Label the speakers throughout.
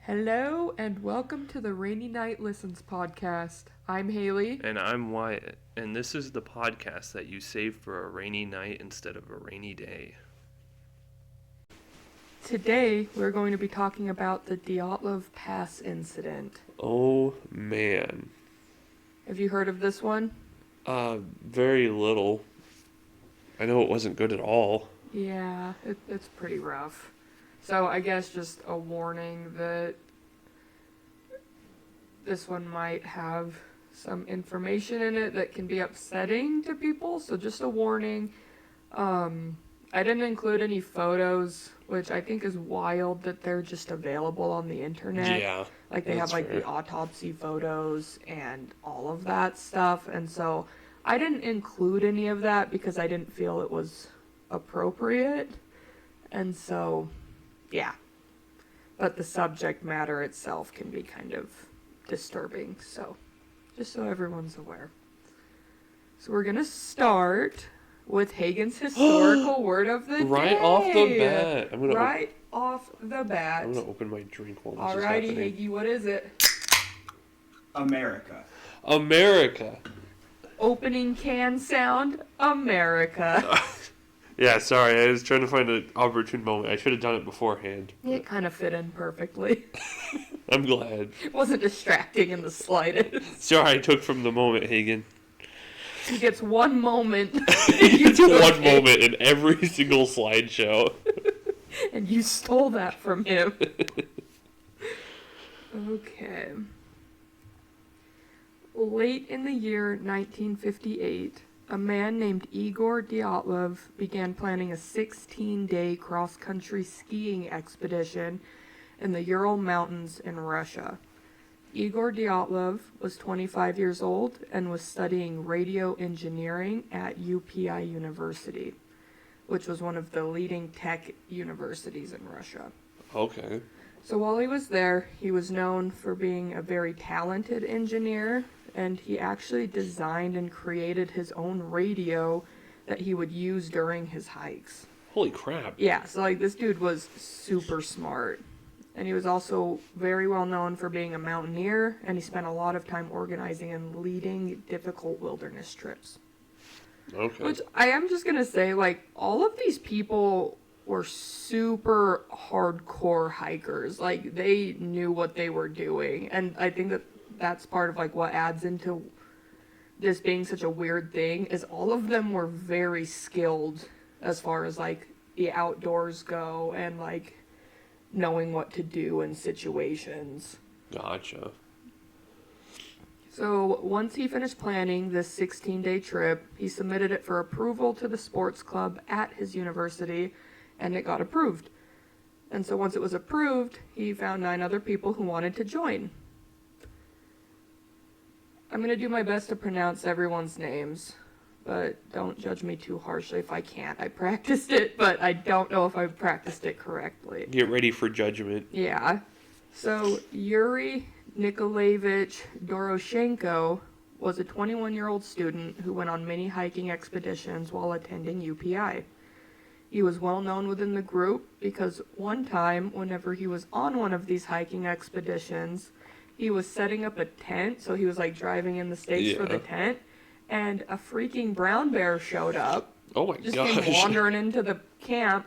Speaker 1: Hello and welcome to the Rainy Night Listens podcast. I'm Hailey.
Speaker 2: And I'm Wyatt, and this is the podcast that you save for a rainy night instead of a rainy day.
Speaker 1: Today we're going to be talking about the Dyatlov Pass Incident.
Speaker 2: Oh, man.
Speaker 1: Have you heard of this one?
Speaker 2: Very little. I know it wasn't good at all.
Speaker 1: Yeah, it's pretty rough. So I guess just a warning that this one might have some information in it that can be upsetting to people. So just a warning. I didn't include any photos, which I think is wild that they're just available on the internet.
Speaker 2: Yeah.
Speaker 1: Like they have like the autopsy photos and all of that stuff. And so I didn't include any of that because I didn't feel it was appropriate. And so, yeah. But the subject matter itself can be kind of disturbing. So just so everyone's aware. So we're going to start with Hagen's historical word of the day.
Speaker 2: Right off the bat.
Speaker 1: Off the bat.
Speaker 2: I'm going to open my drink while this is
Speaker 1: Alrighty,
Speaker 2: happening.
Speaker 1: Hagee, what is it?
Speaker 3: America.
Speaker 2: America.
Speaker 1: Opening can sound, America.
Speaker 2: Yeah, sorry. I was trying to find an opportune moment. I should have done it beforehand.
Speaker 1: It kind of fit in perfectly.
Speaker 2: I'm glad.
Speaker 1: It wasn't distracting in the slightest.
Speaker 2: Sorry, I took from the moment, Hagen.
Speaker 1: He gets one moment.
Speaker 2: It's one moment in every single slideshow.
Speaker 1: And you stole that from him. Okay. Late in the year 1958, a man named Igor Dyatlov began planning a 16-day cross-country skiing expedition in the Ural Mountains in Russia. Igor Dyatlov was 25 years old and was studying radio engineering at UPI University, which was one of the leading tech universities in Russia.
Speaker 2: Okay.
Speaker 1: So while he was there, he was known for being a very talented engineer, and he actually designed and created his own radio that he would use during his hikes.
Speaker 2: Holy crap.
Speaker 1: Yeah, so like this dude was super smart. And he was also very well known for being a mountaineer, and he spent a lot of time organizing and leading difficult wilderness trips.
Speaker 2: Okay.
Speaker 1: Which I am just going to say, like, all of these people were super hardcore hikers. Like, they knew what they were doing. And I think that that's part of, like, what adds into this being such a weird thing, is all of them were very skilled as far as, like, the outdoors go and, like, knowing what to do in situations.
Speaker 2: Gotcha.
Speaker 1: So once he finished planning this 16-day trip, he submitted it for approval to the sports club at his university, and it got approved. And so once it was approved, he found 9 other people who wanted to join. I'm going to do my best to pronounce everyone's names, but don't judge me too harshly if I can't. I practiced it, but I don't know if I practiced it correctly.
Speaker 2: Get ready for judgment.
Speaker 1: Yeah. So Yuri Nikolaevich Doroshenko was a 21-year-old student who went on many hiking expeditions while attending UPI. He was well known within the group because one time, whenever he was on one of these hiking expeditions, he was setting up a tent, so he was like driving in the stakes for the tent, and a freaking brown bear showed up.
Speaker 2: Oh my
Speaker 1: just
Speaker 2: gosh.
Speaker 1: came wandering into the camp,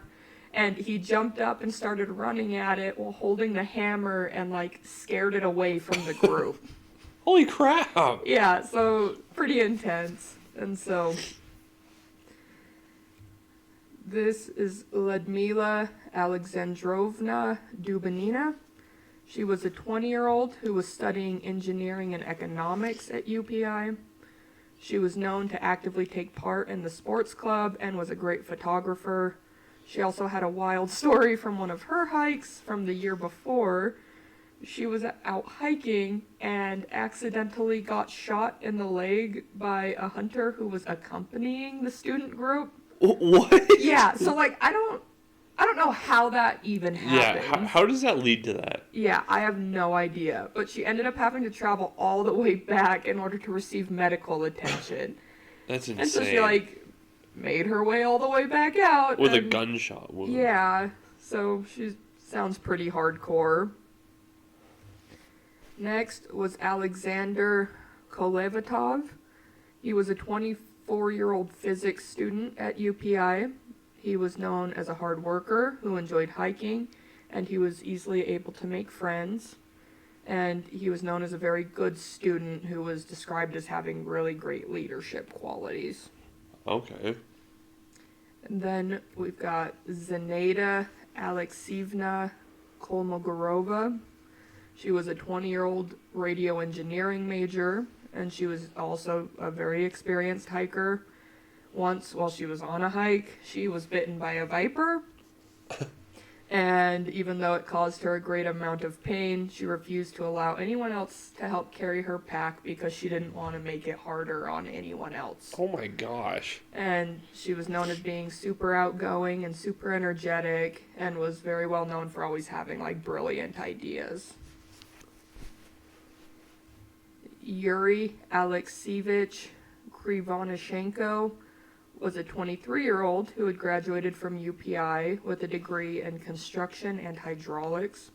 Speaker 1: and he jumped up and started running at it while holding the hammer and like scared it away from the group.
Speaker 2: Holy crap!
Speaker 1: Yeah, so pretty intense. And so this is Ludmila Alexandrovna Dubinina. She was a 20-year-old who was studying engineering and economics at UPI. She was known to actively take part in the sports club and was a great photographer. She also had a wild story from one of her hikes from the year before. She was out hiking and accidentally got shot in the leg by a hunter who was accompanying the student group.
Speaker 2: What?
Speaker 1: Yeah, so like I don't know how that even happened.
Speaker 2: Yeah, how does that lead to that?
Speaker 1: Yeah, I have no idea. But she ended up having to travel all the way back in order to receive medical attention.
Speaker 2: That's insane.
Speaker 1: And so she, like, made her way all the way back out.
Speaker 2: With a gunshot wound.
Speaker 1: Yeah, so she sounds pretty hardcore. Next was Alexander Kolevatov. He was a 24-year-old physics student at UPI. He was known as a hard worker who enjoyed hiking, and he was easily able to make friends. And he was known as a very good student who was described as having really great leadership qualities.
Speaker 2: Okay.
Speaker 1: And then we've got Zenaida Alexievna Kolmogorova. She was a 20-year-old radio engineering major, and she was also a very experienced hiker. Once, while she was on a hike, she was bitten by a viper. And even though it caused her a great amount of pain, she refused to allow anyone else to help carry her pack because she didn't want to make it harder on anyone else.
Speaker 2: Oh my gosh.
Speaker 1: And she was known as being super outgoing and super energetic, and was very well known for always having like brilliant ideas. Yuri Alexievich Krivonishenko was a 23-year-old who had graduated from UPI with a degree in construction and hydraulics.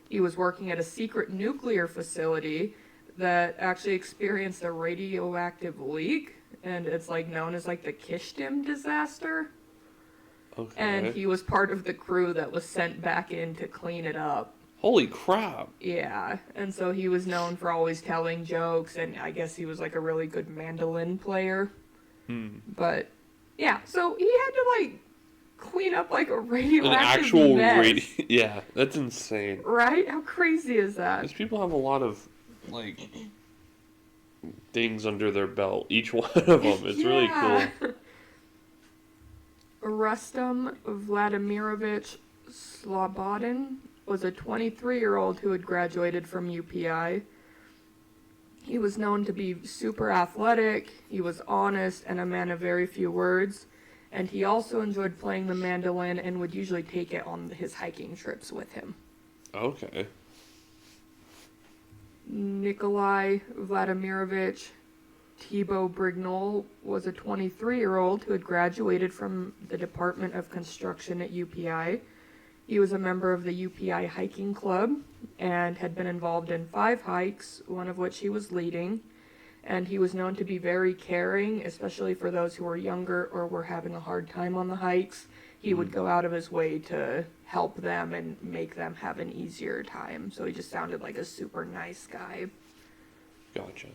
Speaker 1: He was working at a secret nuclear facility that actually experienced a radioactive leak, and it's like known as like the Kishtim disaster.
Speaker 2: Okay.
Speaker 1: And he was part of the crew that was sent back in to clean it up.
Speaker 2: Holy crap.
Speaker 1: Yeah, and so he was known for always telling jokes, and I guess he was like a really good mandolin player. But yeah, so he had to like clean up like a radioactive
Speaker 2: An actual
Speaker 1: mess.
Speaker 2: Yeah, that's insane.
Speaker 1: Right? How crazy is that?
Speaker 2: These people have a lot of like things under their belt, each one of them. It's really cool.
Speaker 1: Rustam Vladimirovich Slobodin was a 23-year-old who had graduated from UPI. He was known to be super athletic, he was honest, and a man of very few words. And he also enjoyed playing the mandolin and would usually take it on his hiking trips with him.
Speaker 2: Okay.
Speaker 1: Nikolai Vladimirovich Thibaut Brignol was a 23-year-old who had graduated from the Department of Construction at UPI. He was a member of the UPI hiking club and had been involved in 5 hikes, one of which he was leading. And he was known to be very caring, especially for those who were younger or were having a hard time on the hikes. He would go out of his way to help them and make them have an easier time. So he just sounded like a super nice guy.
Speaker 2: Gotcha.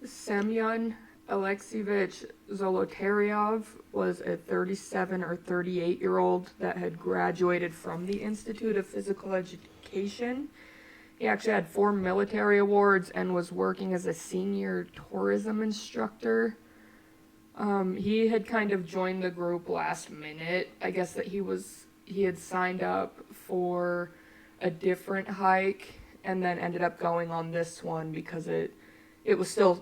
Speaker 1: Semyon Alexievich Zolotaryov was a 37 or 38-year-old that had graduated from the Institute of Physical Education. He actually had 4 military awards and was working as a senior tourism instructor. He had kind of joined the group last minute. I guess that he had signed up for a different hike and then ended up going on this one because it was still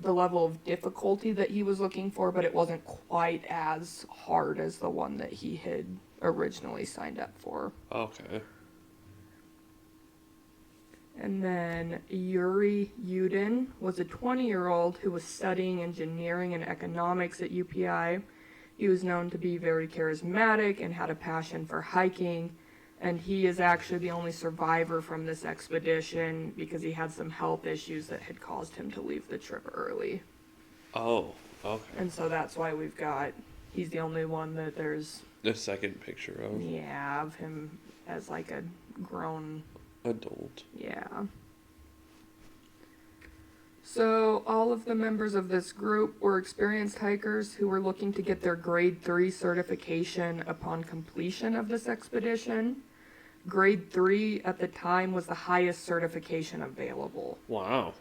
Speaker 1: the level of difficulty that he was looking for, but it wasn't quite as hard as the one that he had originally signed up for.
Speaker 2: Okay.
Speaker 1: And then Yuri Yudin was a 20-year-old who was studying engineering and economics at UPI. He was known to be very charismatic and had a passion for hiking, and he is actually the only survivor from this expedition because he had some health issues that had caused him to leave the trip early.
Speaker 2: Oh, okay.
Speaker 1: And so that's why he's the only one that there's,
Speaker 2: The second picture of
Speaker 1: yeah, of him as like a grown,
Speaker 2: adult.
Speaker 1: yeah. So all of the members of this group were experienced hikers who were looking to get their grade 3 certification upon completion of this expedition. Grade 3 at the time was the highest certification available.
Speaker 2: Wow.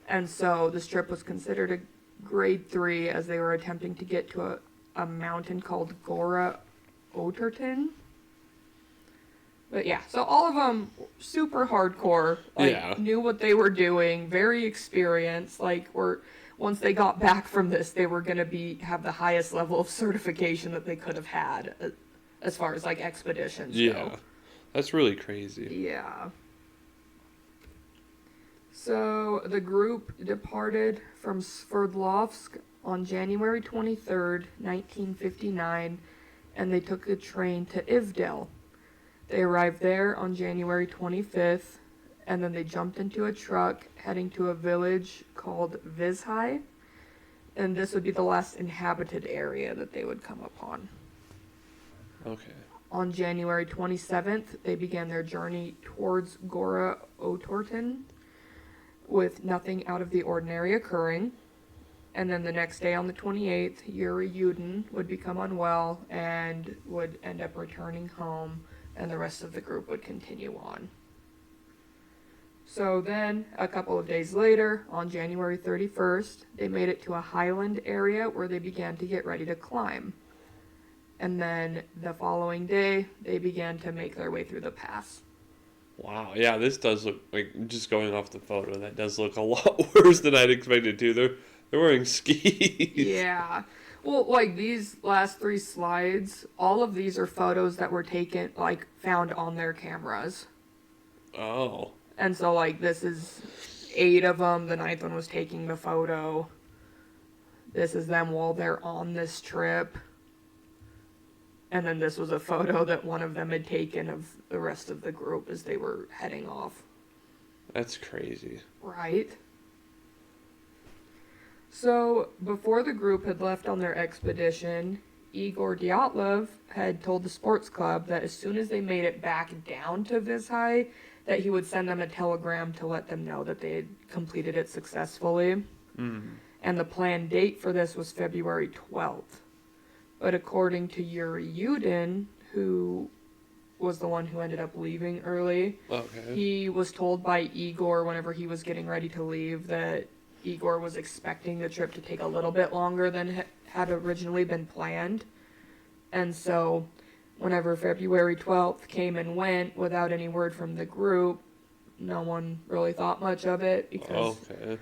Speaker 1: And so this trip was considered a grade 3 as they were attempting to get to a mountain called Gora Oterton. But yeah, so all of them super hardcore, like
Speaker 2: Yeah.
Speaker 1: knew what they were doing, very experienced, once they got back from this, they were going to have the highest level of certification that they could have had as far as like expeditions
Speaker 2: Yeah.
Speaker 1: go.
Speaker 2: That's really crazy.
Speaker 1: Yeah. So the group departed from Sverdlovsk on January 23rd, 1959, and they took a train to Ivdel. They arrived there on January 25th, and then they jumped into a truck heading to a village called Vizhai, and this would be the last inhabited area that they would come upon.
Speaker 2: Okay.
Speaker 1: On January 27th, they began their journey towards Gora Otorten, with nothing out of the ordinary occurring. And then the next day, on the 28th, Yuri Yudin would become unwell and would end up returning home, and the rest of the group would continue on. So then, a couple of days later, on January 31st, they made it to a highland area where they began to get ready to climb. And then the following day, they began to make their way through the pass.
Speaker 2: Wow. Yeah, this does look like, just going off the photo, that does look a lot worse than I'd expected to. They're wearing skis.
Speaker 1: Yeah. Well, like these last 3 slides, all of these are photos that were taken, like found on their cameras.
Speaker 2: Oh.
Speaker 1: And so, like, this is 8 of them. The 9th one was taking the photo. This is them while they're on this trip. And then this was a photo that one of them had taken of the rest of the group as they were heading off.
Speaker 2: That's crazy.
Speaker 1: Right? So, before the group had left on their expedition, Igor Dyatlov had told the sports club that as soon as they made it back down to Vizhai, that he would send them a telegram to let them know that they had completed it successfully. And the planned date for this was February 12th. But according to Yuri Yudin, who was the one who ended up leaving early,
Speaker 2: Okay.
Speaker 1: he was told by Igor whenever he was getting ready to leave that Igor was expecting the trip to take a little bit longer than had originally been planned. And so whenever February 12th came and went without any word from the group, no one really thought much of it because
Speaker 2: Okay.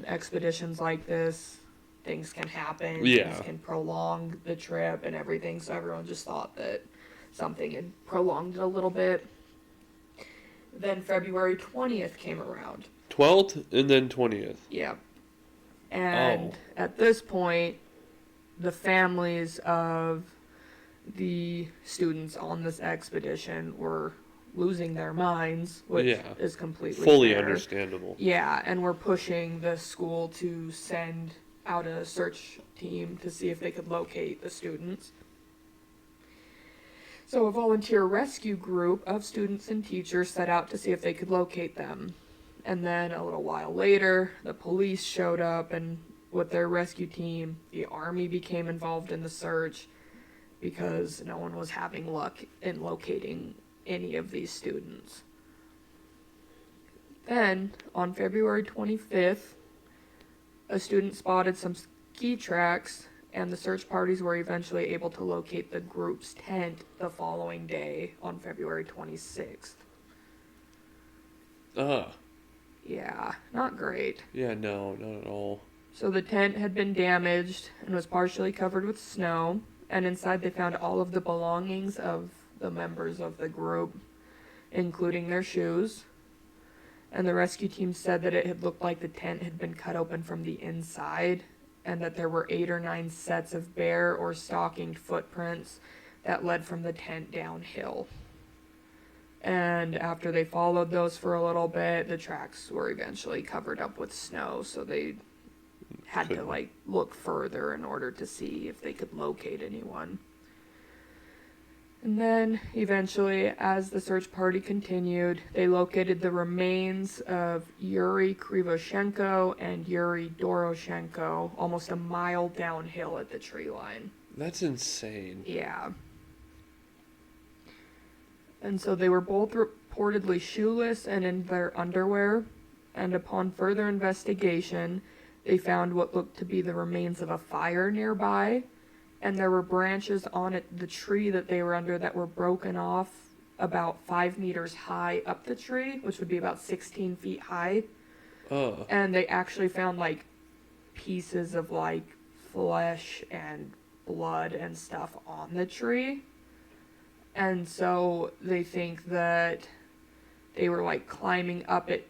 Speaker 1: expeditions like this, things can happen,
Speaker 2: Yeah.
Speaker 1: things can prolong the trip and everything, so everyone just thought that something had prolonged it a little bit. Then February 20th came around.
Speaker 2: 12th and then 20th.
Speaker 1: Yeah. And
Speaker 2: Oh.
Speaker 1: at this point, the families of the students on this expedition were losing their minds, which
Speaker 2: Yeah.
Speaker 1: is completely
Speaker 2: Fully
Speaker 1: fair.
Speaker 2: understandable.
Speaker 1: Yeah, and we're pushing the school to send out a search team to see if they could locate the students. So a volunteer rescue group of students and teachers set out to see if they could locate them. And then a little while later, the police showed up, and with their rescue team, the army became involved in the search because no one was having luck in locating any of these students. Then, on February 25th, a student spotted some ski tracks, and the search parties were eventually able to locate the group's tent the following day on February 26th. Yeah, not great.
Speaker 2: Yeah, no, not at all.
Speaker 1: So the tent had been damaged and was partially covered with snow, and inside they found all of the belongings of the members of the group, including their shoes. And the rescue team said that it had looked like the tent had been cut open from the inside, and that there were 8 or 9 sets of bare or stockinged footprints that led from the tent downhill. And after they followed those for a little bit, the tracks were eventually covered up with snow, so they had to like look further in order to see if they could locate anyone. And then eventually, as the search party continued, they located the remains of Yuri Krivoshenko and Yuri Doroshenko almost a mile downhill at the tree line.
Speaker 2: That's insane.
Speaker 1: Yeah. And so they were both reportedly shoeless and in their underwear, and upon further investigation, they found what looked to be the remains of a fire nearby, and there were branches on it, the tree that they were under, that were broken off about 5 meters high up the tree, which would be about 16 feet high. And they actually found like pieces of like flesh and blood and stuff on the tree. And so they think that they were like climbing up it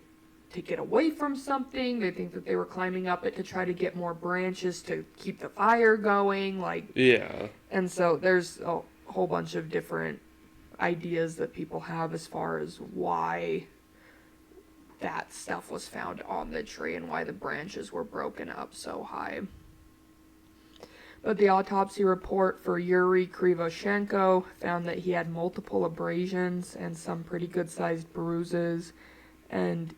Speaker 1: to get away from something. They think that they were climbing up it to try to get more branches to keep the fire going. Like,
Speaker 2: Yeah.
Speaker 1: and so there's a whole bunch of different ideas that people have as far as why that stuff was found on the tree and why the branches were broken up so high. But the autopsy report for Yuri Krivoshenko found that he had multiple abrasions and some pretty good-sized bruises, and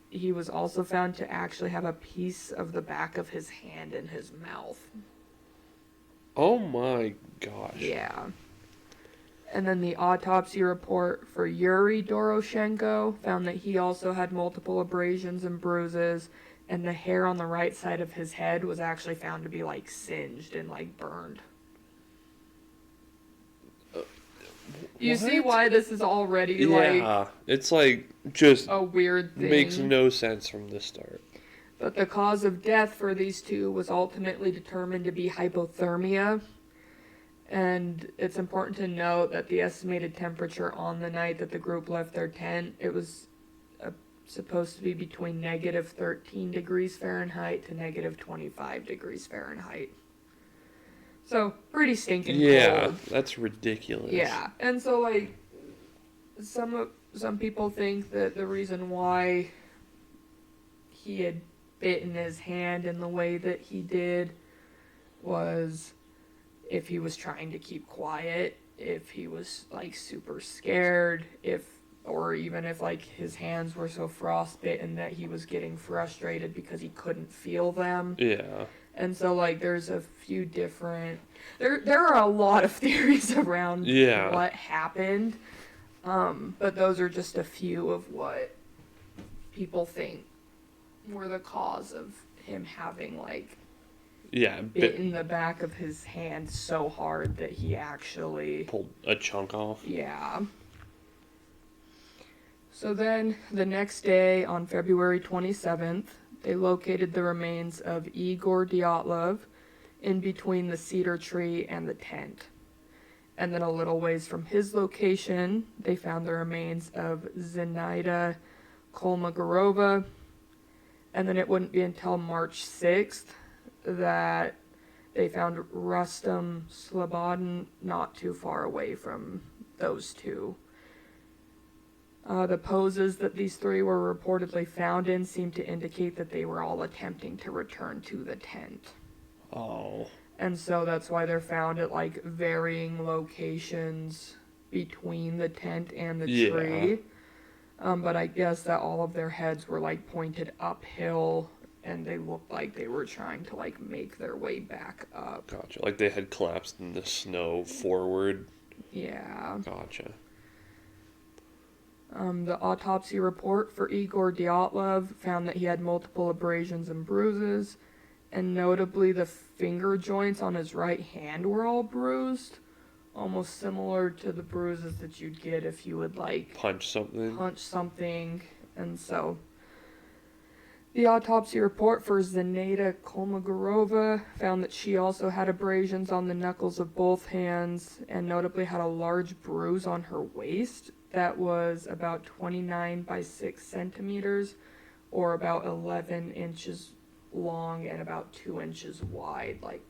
Speaker 1: he was also found to actually have a piece of the back of his hand in his mouth.
Speaker 2: Oh my gosh.
Speaker 1: Yeah. And then the autopsy report for Yuri Doroshenko found that he also had multiple abrasions and bruises, and the hair on the right side of his head was actually found to be, like, singed and, like, burned. You see why this is already, like...
Speaker 2: it's, like, just...
Speaker 1: a weird thing.
Speaker 2: Makes no sense from the start.
Speaker 1: But the cause of death for these two was ultimately determined to be hypothermia. And it's important to note that the estimated temperature on the night that the group left their tent, it was supposed to be between negative 13 degrees Fahrenheit to negative 25 degrees Fahrenheit. So, pretty stinking cold.
Speaker 2: Yeah, that's ridiculous.
Speaker 1: Yeah, and so, like, some people think that the reason why he had bitten his hand in the way that he did was if he was trying to keep quiet, if he was, like, super scared, or even if, like, his hands were so frostbitten that he was getting frustrated because he couldn't feel them.
Speaker 2: Yeah.
Speaker 1: And so, like, there's a few different... There are a lot of theories around what happened, but those are just a few of what people think were the cause of him having, like, bitten the back of his hand so hard that he actually...
Speaker 2: pulled a chunk off.
Speaker 1: Yeah. So then, the next day, on February 27th, they located the remains of Igor Dyatlov in between the cedar tree and the tent. And then a little ways from his location, they found the remains of Zenaida Kolmogorova. And then it wouldn't be until March 6th that they found Rustam Slobodin not too far away from those two. The poses that these three were reportedly found in seemed to indicate that they were all attempting to return to the tent.
Speaker 2: Oh.
Speaker 1: And so that's why they're found at, like, varying locations between the tent and the tree. But I guess that all of their heads were, like, pointed uphill, and they looked like they were trying to, like, make their way back up.
Speaker 2: Gotcha. Like they had collapsed in the snow forward.
Speaker 1: Yeah.
Speaker 2: Gotcha.
Speaker 1: The autopsy report for Igor Dyatlov found that he had multiple abrasions and bruises, and notably the finger joints on his right hand were all bruised, almost similar to the bruises that you'd get if you would, like,
Speaker 2: punch something.
Speaker 1: And so the autopsy report for Zenaida Kolmogorova found that she also had abrasions on the knuckles of both hands, and notably had a large bruise on her waist that was about 29 by 6 centimeters, or about 11 inches long and about 2 inches wide, like,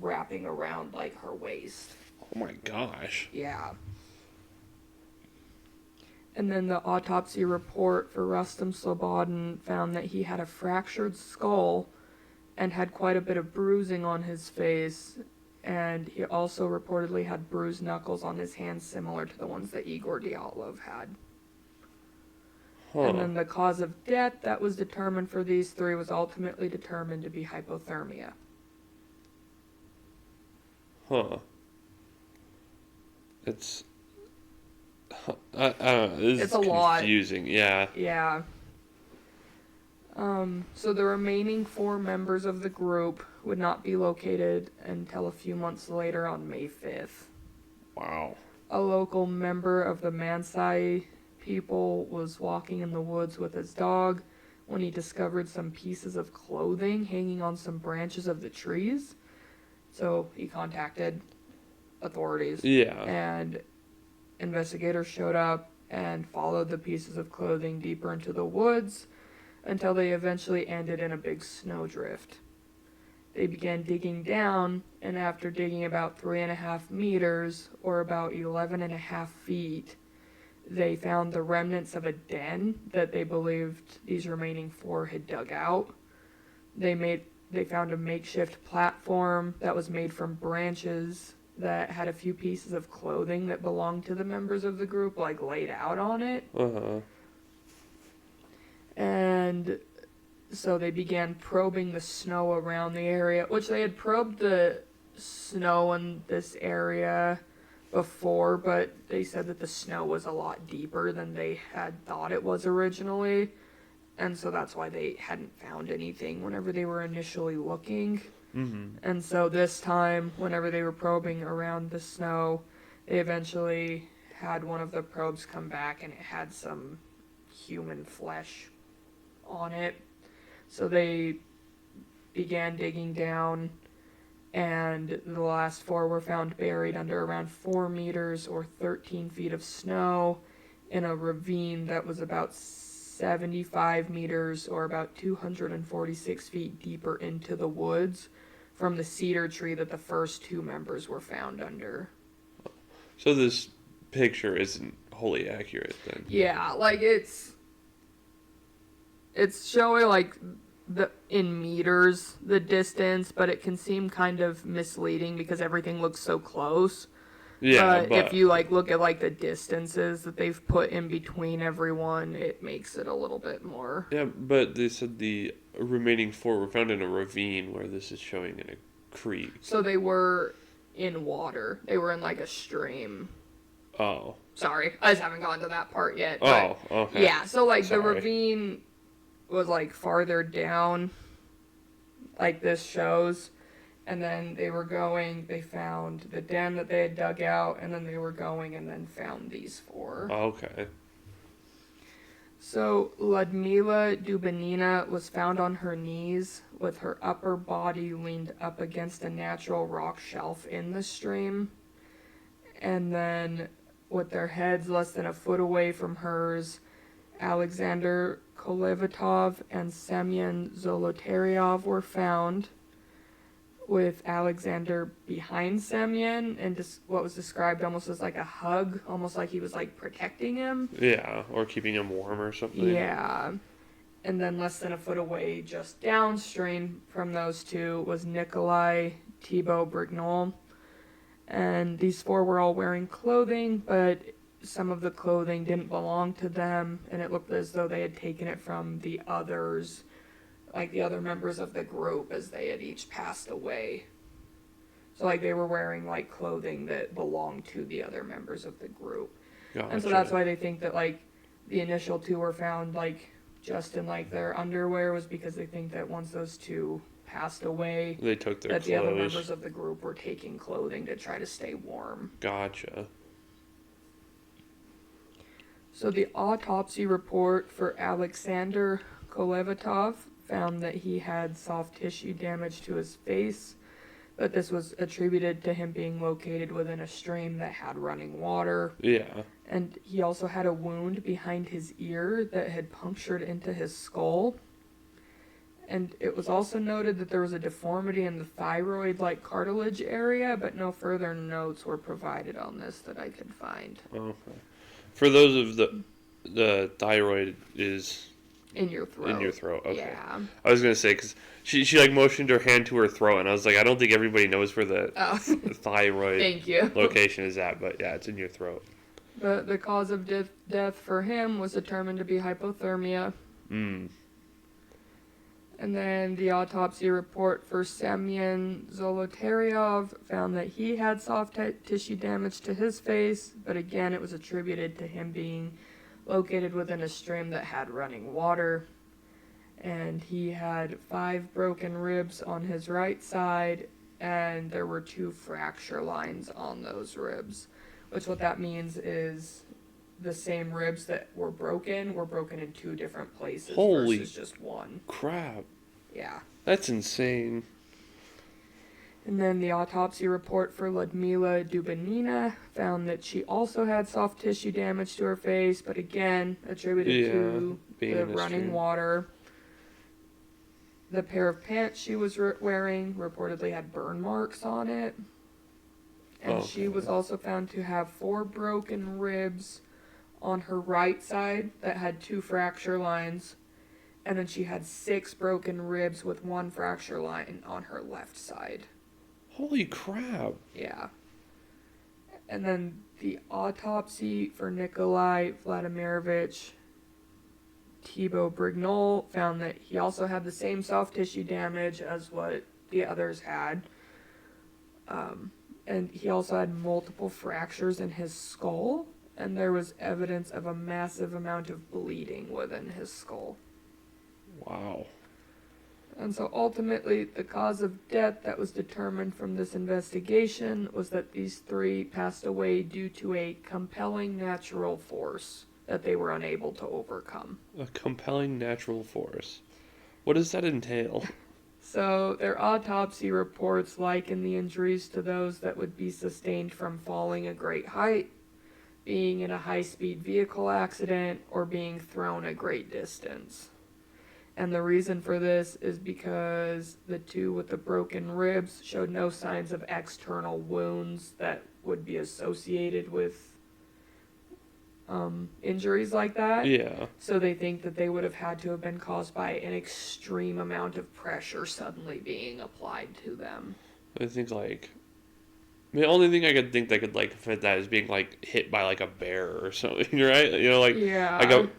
Speaker 1: wrapping around, like, her waist.
Speaker 2: Oh my gosh.
Speaker 1: Yeah. And then the autopsy report for Rustam Slobodin found that he had a fractured skull and had quite a bit of bruising on his face, and he also reportedly had bruised knuckles on his hands similar to the ones that Igor Dyatlov had. And then the cause of death that was determined for these three was ultimately determined to be hypothermia.
Speaker 2: It's... I don't know. This
Speaker 1: It's
Speaker 2: is
Speaker 1: a lot.
Speaker 2: confusing. Yeah.
Speaker 1: Yeah. So the remaining 4 members of the group would not be located until a few months later on May 5th.
Speaker 2: Wow.
Speaker 1: A local member of the Mansai people was walking in the woods with his dog when he discovered some pieces of clothing hanging on some branches of the trees. So he contacted authorities.
Speaker 2: Yeah.
Speaker 1: And investigators showed up and followed the pieces of clothing deeper into the woods until they eventually ended in a big snowdrift. They began digging down, and after digging about 3.5 meters, or about 11.5 feet, they found the remnants of a den that they believed these remaining 4 had dug out. They found a makeshift platform that was made from branches that had a few pieces of clothing that belonged to the members of the group, like, laid out on it.
Speaker 2: Uh-huh.
Speaker 1: And so they began probing the snow around the area, which they had probed the snow in this area before, but they said that the snow was a lot deeper than they had thought it was originally. And so that's why they hadn't found anything whenever they were initially looking.
Speaker 2: Mm-hmm.
Speaker 1: And so this time, whenever they were probing around the snow, they eventually had one of the probes come back and it had some human flesh on it. So they began digging down, and the last 4 were found buried under around 4 meters or 13 feet of snow in a ravine that was about 75 meters or about 246 feet deeper into the woods from the cedar tree that the first 2 members were found under.
Speaker 2: So this picture isn't wholly accurate then?
Speaker 1: Yeah, like it's showing like in meters the distance, but it can seem kind of misleading because everything looks so close.
Speaker 2: Yeah,
Speaker 1: If you like look at like the distances that they've put in between everyone, it makes it a little bit more.
Speaker 2: Yeah, but they said the remaining 4 were found in a ravine, where this is showing in a creek.
Speaker 1: So they were in water. They were in like a stream.
Speaker 2: Oh.
Speaker 1: Sorry, I just haven't gotten to that part yet. But
Speaker 2: Oh, okay.
Speaker 1: yeah, so like the
Speaker 2: Sorry.
Speaker 1: ravine was like farther down, like this shows. And then they found the den that they had dug out, and then they were going and then found these 4.
Speaker 2: Okay.
Speaker 1: So Ludmila Dubanina was found on her knees with her upper body leaned up against a natural rock shelf in the stream. And then with their heads less than a foot away from hers, Alexander Kolevatov and Semyon Zolotaryov were found, with Alexander behind Semyon and just what was described almost as like a hug, almost like he was like protecting him.
Speaker 2: Yeah, or keeping him warm or something.
Speaker 1: Yeah. And then less than a foot away, just downstream from those 2, was Nikolai Thibault Brignol. And these 4 were all wearing clothing, but some of the clothing didn't belong to them, and it looked as though they had taken it from the others, like the other members of the group, as they had each passed away. So like they were wearing like clothing that belonged to the other members of the group.
Speaker 2: Gotcha.
Speaker 1: And so that's why they think that like the initial 2 were found like just in like their underwear, was because they think that once those 2 passed away,
Speaker 2: they took their
Speaker 1: that
Speaker 2: clothes.
Speaker 1: the other members of the group were taking clothing to try to stay warm.
Speaker 2: Gotcha.
Speaker 1: So the autopsy report for Alexander Kolevatov found that he had soft tissue damage to his face, but this was attributed to him being located within a stream that had running water.
Speaker 2: Yeah.
Speaker 1: And he also had a wound behind his ear that had punctured into his skull. And it was also noted that there was a deformity in the thyroid-like cartilage area, but no further notes were provided on this that I could find.
Speaker 2: Okay. For those of the thyroid is
Speaker 1: In your throat.
Speaker 2: in your throat. Okay.
Speaker 1: Yeah.
Speaker 2: I was gonna say because she like motioned her hand to her throat, and I was like, I don't think everybody knows where the
Speaker 1: Oh.
Speaker 2: thyroid
Speaker 1: Thank you.
Speaker 2: location is at, but yeah, it's in your throat.
Speaker 1: The cause of death for him was determined to be hypothermia.
Speaker 2: Mm.
Speaker 1: And then the autopsy report for Semyon Zolotaryov found that he had soft tissue damage to his face, but again, it was attributed to him being located within a stream that had running water. And he had 5 broken ribs on his right side, and there were 2 fracture lines on those ribs. Which what that means is the same ribs that were broken in 2 different places
Speaker 2: Holy
Speaker 1: versus just one.
Speaker 2: crap.
Speaker 1: Yeah.
Speaker 2: That's insane.
Speaker 1: And then the autopsy report for Ludmila Dubanina found that she also had soft tissue damage to her face, but again, attributed to
Speaker 2: being
Speaker 1: the
Speaker 2: in a
Speaker 1: running
Speaker 2: stream.
Speaker 1: water. The pair of pants she was wearing reportedly had burn marks on it. And she
Speaker 2: Okay.
Speaker 1: was also found to have 4 broken ribs on her right side that had 2 fracture lines, and then she had 6 broken ribs with 1 fracture line on her left side.
Speaker 2: Holy crap.
Speaker 1: Yeah. And then the autopsy for Nikolai Vladimirovich Thibaut Brignol found that he also had the same soft tissue damage as what the others had. And he also had multiple fractures in his skull, and there was evidence of a massive amount of bleeding within his skull.
Speaker 2: Wow.
Speaker 1: And so ultimately, the cause of death that was determined from this investigation was that these 3 passed away due to a compelling natural force that they were unable to overcome.
Speaker 2: A compelling natural force. What does that entail?
Speaker 1: So their autopsy reports liken the injuries to those that would be sustained from falling a great height, being in a high-speed vehicle accident, or being thrown a great distance. And the reason for this is because the 2 with the broken ribs showed no signs of external wounds that would be associated with injuries like that.
Speaker 2: Yeah.
Speaker 1: So they think that they would have had to have been caused by an extreme amount of pressure suddenly being applied to them.
Speaker 2: I think, like, the only thing I could think that could, like, fit that is being, like, hit by, like, a bear or something, right? You know, like,
Speaker 1: Yeah.
Speaker 2: like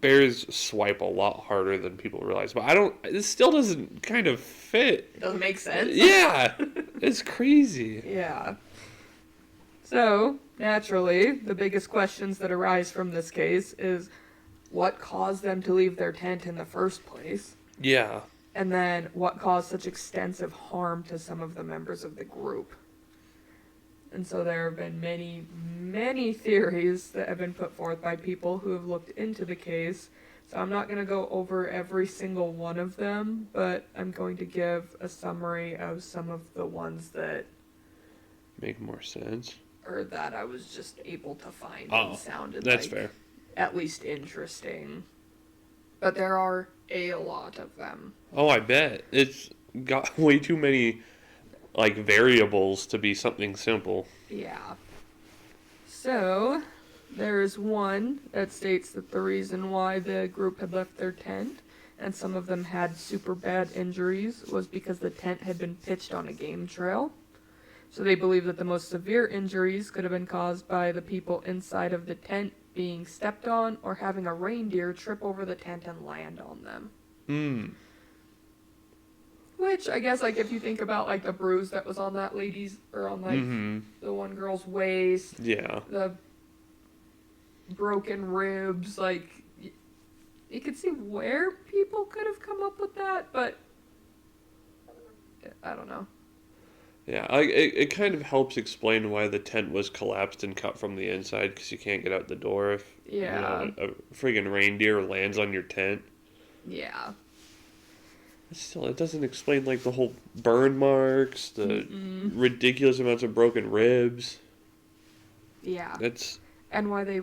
Speaker 2: bears swipe a lot harder than people realize. But this still doesn't kind of fit.
Speaker 1: It doesn't make sense.
Speaker 2: Yeah. It's crazy.
Speaker 1: Yeah. So, naturally, the biggest questions that arise from this case is what caused them to leave their tent in the first place?
Speaker 2: Yeah.
Speaker 1: And then what caused such extensive harm to some of the members of the group? And so there have been many, many theories that have been put forth by people who have looked into the case. So I'm not going to go over every single one of them, but I'm going to give a summary of some of the ones that
Speaker 2: Make more sense.
Speaker 1: or that I was just able to find
Speaker 2: Oh,
Speaker 1: and sounded
Speaker 2: that's
Speaker 1: like
Speaker 2: fair.
Speaker 1: at least interesting. But there are a lot of them.
Speaker 2: Oh, I bet. It's got way too many, like, variables to be something simple.
Speaker 1: Yeah. So, there's one that states that the reason why the group had left their tent, and some of them had super bad injuries, was because the tent had been pitched on a game trail. So they believe that the most severe injuries could have been caused by the people inside of the tent being stepped on or having a reindeer trip over the tent and land on them. Which, I guess, like, if you think about, like, the bruise that was on that lady's, or on, like, the one girl's waist,
Speaker 2: Yeah.
Speaker 1: the broken ribs, like, you could see where people could have come up with that, but I don't know.
Speaker 2: Yeah, it kind of helps explain why the tent was collapsed and cut from the inside, because you can't get out the door if
Speaker 1: Yeah.
Speaker 2: a friggin' reindeer lands on your tent.
Speaker 1: Yeah.
Speaker 2: Still, it doesn't explain, like, the whole burn marks, the ridiculous amounts of broken ribs.
Speaker 1: Yeah.
Speaker 2: That's...
Speaker 1: And why they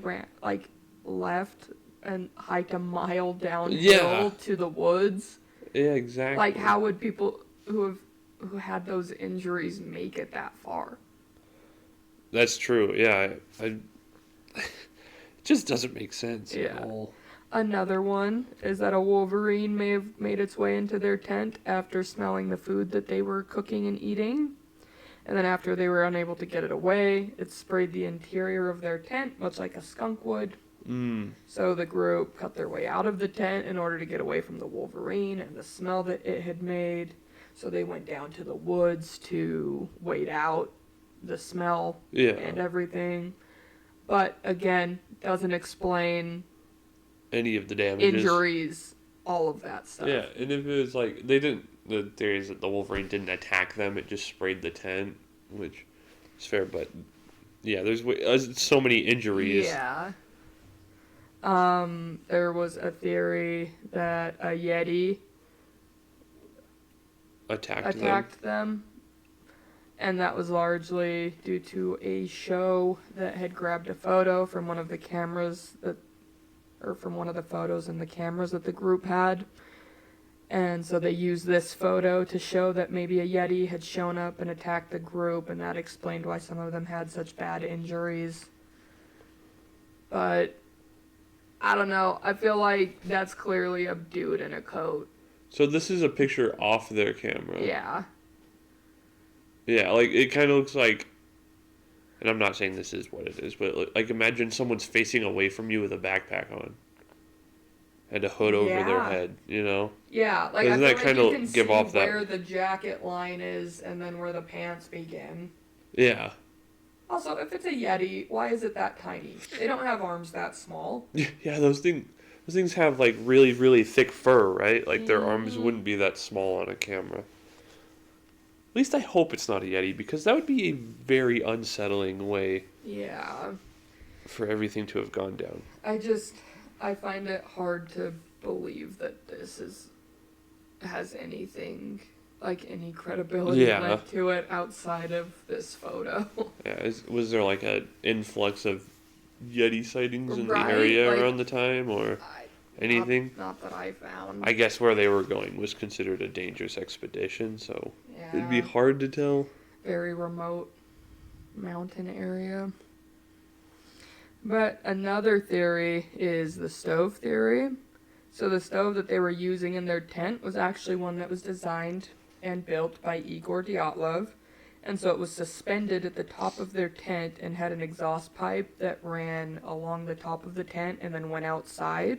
Speaker 1: left and hiked a mile downhill
Speaker 2: Yeah.
Speaker 1: to the woods.
Speaker 2: Yeah, exactly.
Speaker 1: Like, how would people who had those injuries make it that far?
Speaker 2: That's true, yeah. It just doesn't make sense
Speaker 1: Yeah.
Speaker 2: at all.
Speaker 1: Another one is that a wolverine may have made its way into their tent after smelling the food that they were cooking and eating. And then after they were unable to get it away, it sprayed the interior of their tent, much like a skunk would. So the group cut their way out of the tent in order to get away from the wolverine and the smell that it had made. So they went down to the woods to wait out the smell and everything. But again, doesn't explain
Speaker 2: any of the damages.
Speaker 1: Injuries, all of that stuff.
Speaker 2: Yeah, and if it was like, the theory is that the wolverine didn't attack them, it just sprayed the tent, which is fair, but yeah, there's so many injuries.
Speaker 1: Yeah. There was a theory that a Yeti attacked them. And that was largely due to a show that had grabbed a photo from one of the cameras from one of the photos in the cameras that the group had. And so they used this photo to show that maybe a Yeti had shown up and attacked the group, and that explained why some of them had such bad injuries. But I don't know. I feel like that's clearly a dude in a coat.
Speaker 2: So this is a picture off their camera.
Speaker 1: Yeah.
Speaker 2: Yeah, like it kind of looks like, and I'm not saying this is what it is, but like imagine someone's facing away from you with a backpack on and a hood over their
Speaker 1: Yeah.
Speaker 2: head, you know?
Speaker 1: Yeah, like
Speaker 2: Doesn't
Speaker 1: I
Speaker 2: that
Speaker 1: feel like
Speaker 2: kinda
Speaker 1: you can
Speaker 2: give
Speaker 1: see
Speaker 2: off that-
Speaker 1: where the jacket line is and then where the pants begin.
Speaker 2: Yeah.
Speaker 1: Also, if it's a Yeti, why is it that tiny? They don't have arms that small.
Speaker 2: Yeah, those things have like really, really thick fur, right? Like their arms
Speaker 1: Mhm.
Speaker 2: wouldn't be that small on a camera. At least I hope it's not a Yeti, because that would be a very unsettling way
Speaker 1: Yeah.
Speaker 2: for everything to have gone down.
Speaker 1: I find it hard to believe that this has anything, like any credibility
Speaker 2: Yeah.
Speaker 1: left to it outside of this photo.
Speaker 2: Yeah, was there like an influx of Yeti sightings in
Speaker 1: Right,
Speaker 2: the area
Speaker 1: like-
Speaker 2: around the time, or anything?
Speaker 1: Not that I found.
Speaker 2: I guess where they were going was considered a dangerous expedition, so
Speaker 1: Yeah.
Speaker 2: it'd be hard to tell.
Speaker 1: Very remote mountain area. But another theory is the stove theory. So the stove that they were using in their tent was actually one that was designed and built by Igor Dyatlov. And so it was suspended at the top of their tent and had an exhaust pipe that ran along the top of the tent and then went outside.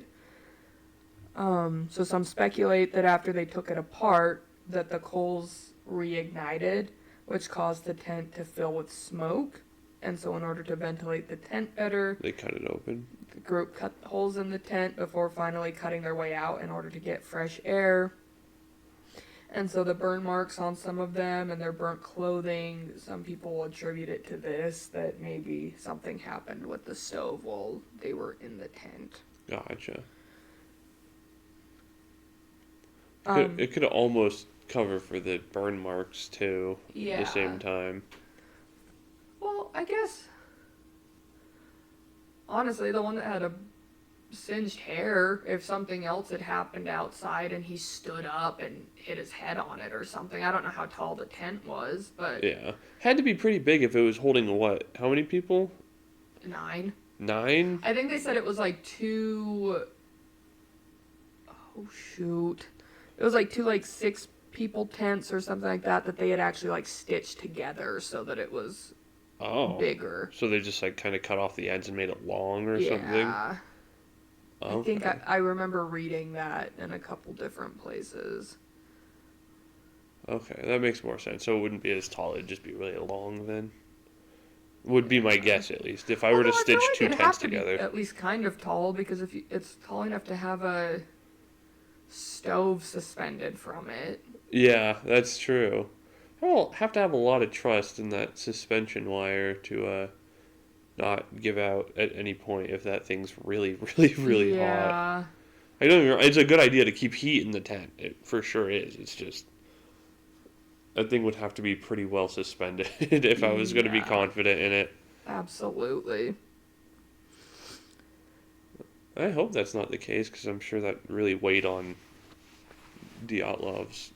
Speaker 1: So some speculate that after they took it apart, that the coals reignited, which caused the tent to fill with smoke. And so in order to ventilate the tent better,
Speaker 2: They cut it open.
Speaker 1: the group cut holes in the tent before finally cutting their way out in order to get fresh air. And so the burn marks on some of them and their burnt clothing, some people attribute it to this, that maybe something happened with the stove while they were in the tent.
Speaker 2: Gotcha.
Speaker 1: Um,
Speaker 2: It could almost cover for the burn marks too. At
Speaker 1: Yeah.
Speaker 2: the same time.
Speaker 1: Well, I guess, honestly, the one that had a singed hair, if something else had happened outside and he stood up and hit his head on it or something. I don't know how tall the tent was, but
Speaker 2: Yeah. Had to be pretty big if it was holding what? How many people?
Speaker 1: 9.
Speaker 2: 9?
Speaker 1: I think they said it was like 2. Oh, shoot. It was like 2, like 6 people tents or something like that they had actually like stitched together so that it was
Speaker 2: Oh.
Speaker 1: bigger.
Speaker 2: So they just like kind of cut off the ends and made it long or something?
Speaker 1: Yeah.
Speaker 2: Okay.
Speaker 1: I think I remember reading that in a couple different places.
Speaker 2: Okay, that makes more sense. So it wouldn't be as tall, it'd just be really long then? Would be my guess, at least. If I were to
Speaker 1: Although I
Speaker 2: stitch
Speaker 1: feel like
Speaker 2: 2
Speaker 1: it'd
Speaker 2: tents
Speaker 1: have to be
Speaker 2: together.
Speaker 1: at least kind of tall, because if it's tall enough to have a stove suspended from it.
Speaker 2: Yeah, that's true. I'll have to have a lot of trust in that suspension wire to not give out at any point if that thing's really, really, really hot.
Speaker 1: Yeah.
Speaker 2: I don't even, it's a good idea to keep heat in the tent. It for sure is. It's just that thing would have to be pretty well suspended if I was going to be
Speaker 1: Yeah.
Speaker 2: confident in it.
Speaker 1: Absolutely.
Speaker 2: I hope that's not the case, because I'm sure that really weighed on Dyatlov's.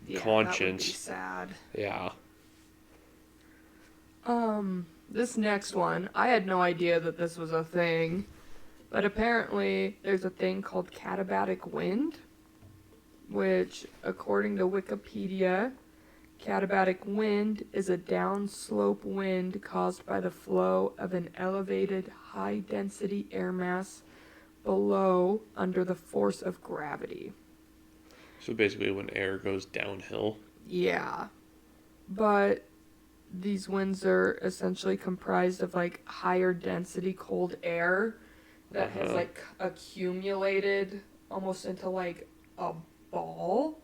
Speaker 1: Yeah,
Speaker 2: Conscience.
Speaker 1: That would be sad.
Speaker 2: Yeah.
Speaker 1: This next one, I had no idea that this was a thing, but apparently there's a thing called katabatic wind, which, according to Wikipedia, katabatic wind is a downslope wind caused by the flow of an elevated high-density air mass below under the force of gravity.
Speaker 2: So basically when air goes downhill.
Speaker 1: Yeah, but these winds are essentially comprised of like higher density cold air that has like accumulated almost into like a ball,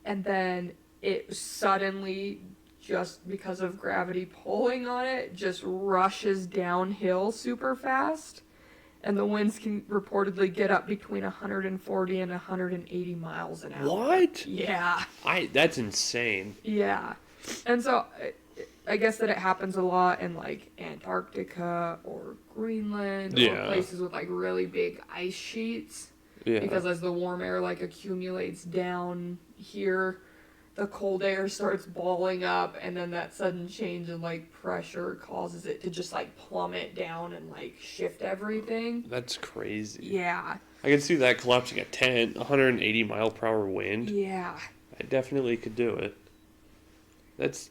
Speaker 1: and then it suddenly, just because of gravity pulling on it, just rushes downhill super fast. And the winds can reportedly get up between 140 and 180 miles an hour.
Speaker 2: What?
Speaker 1: Yeah.
Speaker 2: That's insane.
Speaker 1: Yeah. And so I guess that it happens a lot in like Antarctica or Greenland
Speaker 2: Yeah.
Speaker 1: or places with like really big ice sheets.
Speaker 2: Yeah.
Speaker 1: Because as the warm air like accumulates down here, the cold air starts balling up, and then that sudden change in like pressure causes it to just like plummet down and like shift everything.
Speaker 2: That's crazy.
Speaker 1: Yeah.
Speaker 2: I can see that collapsing a tent, 180 mile per hour wind.
Speaker 1: Yeah.
Speaker 2: I definitely could do it. That's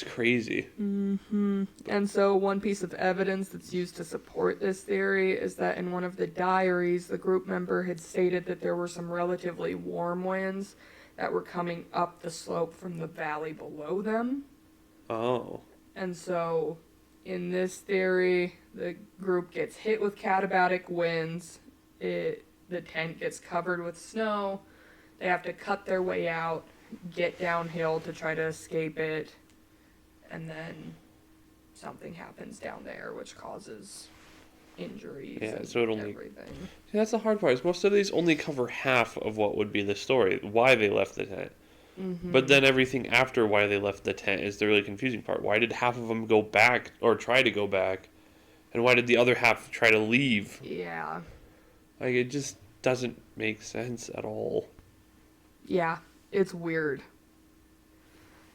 Speaker 2: crazy.
Speaker 1: Mm-hmm. And so one piece of evidence that's used to support this theory is that in one of the diaries, the group member had stated that there were some relatively warm winds that were coming up the slope from the valley below them.
Speaker 2: Oh.
Speaker 1: And so in this theory, the group gets hit with katabatic winds. The tent gets covered with snow. They have to cut their way out, get downhill to try to escape it. And then something happens down there, which causes injuries and
Speaker 2: so it only...
Speaker 1: everything.
Speaker 2: See, that's the hard part, is most of these only cover half of what would be the story, why they left the tent.
Speaker 1: Mm-hmm.
Speaker 2: But then everything after why they left the tent is the really confusing part. Why did half of them go back, or try to go back? And why did the other half try to leave?
Speaker 1: Yeah.
Speaker 2: Like, it just doesn't make sense at all.
Speaker 1: Yeah, it's weird.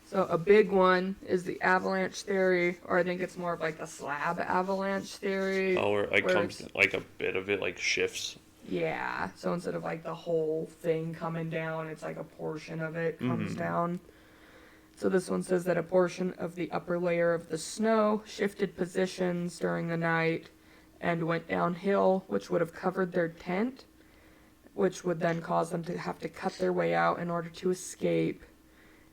Speaker 1: So a big one is the avalanche theory, or I think it's more of like the slab avalanche theory.
Speaker 2: Oh, or like
Speaker 1: where
Speaker 2: comes,
Speaker 1: it's-
Speaker 2: like a bit of it, like shifts.
Speaker 1: Yeah, so instead of like the whole thing coming down, it's like a portion of it comes down. So this one says that a portion of the upper layer of the snow shifted positions during the night and went downhill, which would have covered their tent, which would then cause them to have to cut their way out in order to escape.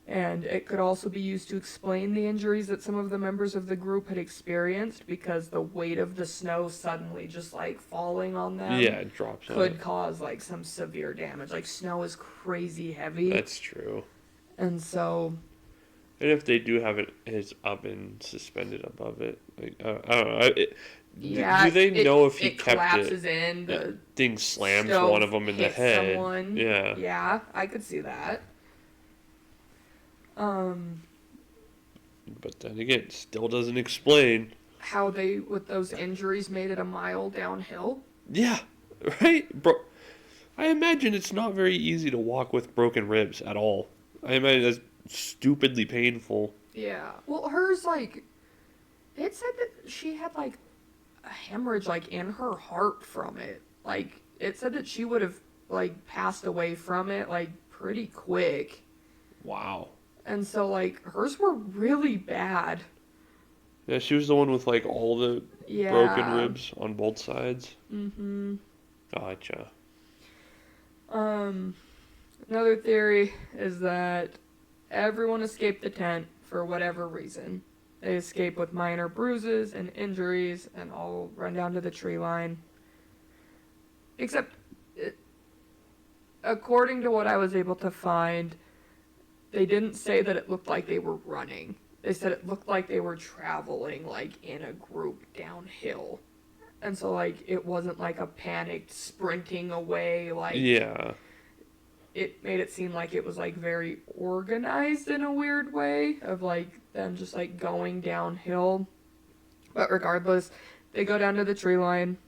Speaker 1: And it could also be used to explain the injuries that some of the members of the group had experienced, because the weight of the snow suddenly just like falling on them
Speaker 2: Yeah, it drops
Speaker 1: could
Speaker 2: out.
Speaker 1: cause like some severe damage. Like snow is crazy heavy.
Speaker 2: That's true.
Speaker 1: And so
Speaker 2: And if they do have his oven suspended above it, like, I don't know.
Speaker 1: yeah,
Speaker 2: do they know if he
Speaker 1: it
Speaker 2: kept
Speaker 1: collapses
Speaker 2: it?
Speaker 1: in, the
Speaker 2: Thing slams
Speaker 1: stove
Speaker 2: one of them in the
Speaker 1: hits
Speaker 2: head.
Speaker 1: someone.
Speaker 2: Yeah.
Speaker 1: Yeah, I could see that.
Speaker 2: But then again, still doesn't explain.
Speaker 1: How they, with those injuries, made it a mile downhill.
Speaker 2: Yeah, right? Bro, I imagine it's not very easy to walk with broken ribs at all. I imagine that's stupidly painful.
Speaker 1: Yeah. Well, hers, like, it said that she had, like, a hemorrhage, like, in her heart from it. Like, it said that she would have, like, passed away from it, like, pretty quick.
Speaker 2: Wow.
Speaker 1: And so, like, hers were really bad.
Speaker 2: Yeah, she was the one with, like, all the
Speaker 1: Yeah.
Speaker 2: broken ribs on both sides.
Speaker 1: Mm-hmm.
Speaker 2: Gotcha.
Speaker 1: Another theory is that everyone escaped the tent for whatever reason. They escape with minor bruises and injuries and all run down to the tree line. Except, according to what I was able to find, they didn't say that it looked like they were running. They said it looked like they were traveling, like, in a group downhill. And so, like, it wasn't like a panicked sprinting away, like...
Speaker 2: Yeah.
Speaker 1: It made it seem like it was, like, very organized in a weird way, of, like, them just, like, going downhill. But regardless, they go down to the tree line.